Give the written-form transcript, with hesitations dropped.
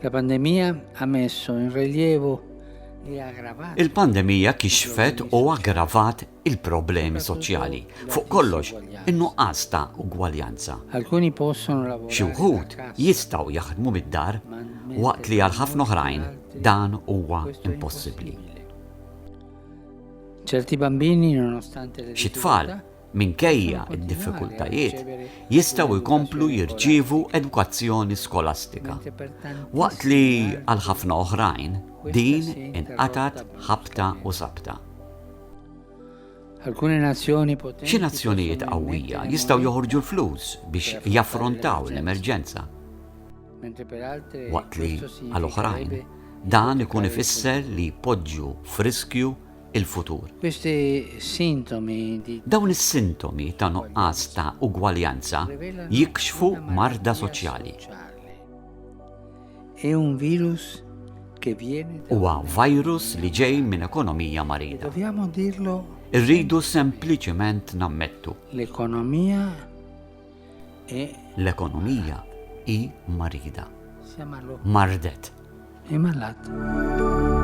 La pandemia ha messo in rilievo e aggravato Il-pandemija kixfet u aggravat il-problemi soċjali, fuq kollox in-nuqqas ta' ugwaljanza. Alcuni possono Xi lavorare wħud da casa, jistgħu jaħdmu mid-dar waqt li għal ħafna oħrajn dan huwa questo è impossibbli. Certi bambini, nonostante le Xi tfal difficoltà, minkejja id-diffikultajiet jistgħu jkomplu jirċievu edukazzjoni skolastika. mentre per tantissimi Waqt li għal ħafna oħrajn din inqatat ħabta u sabta. alcune nazioni potenti Xi nazzjonijiet possono qawwija immettere jistgħu moneta, joħorġu l-flus biex jaffrontaw l-emerġenza, mentre per altre waqt li questo għal oħrajn significherebbe dan ikun ifisser li jpoġġu f'riskju il-futur. questi sintomi di Dawn is-sintomi ta' nuqqas ta' ugwaljanza rivelano jikxfu una marda malattia soċjali. sociale. È un virus che viene da Huwa virus li ġej minn ekonomija marida. dobbiamo dirlo, Irridu sempliċement nammettu l'economia è l-ekonomija hi marida. siamo Mardet. è malata.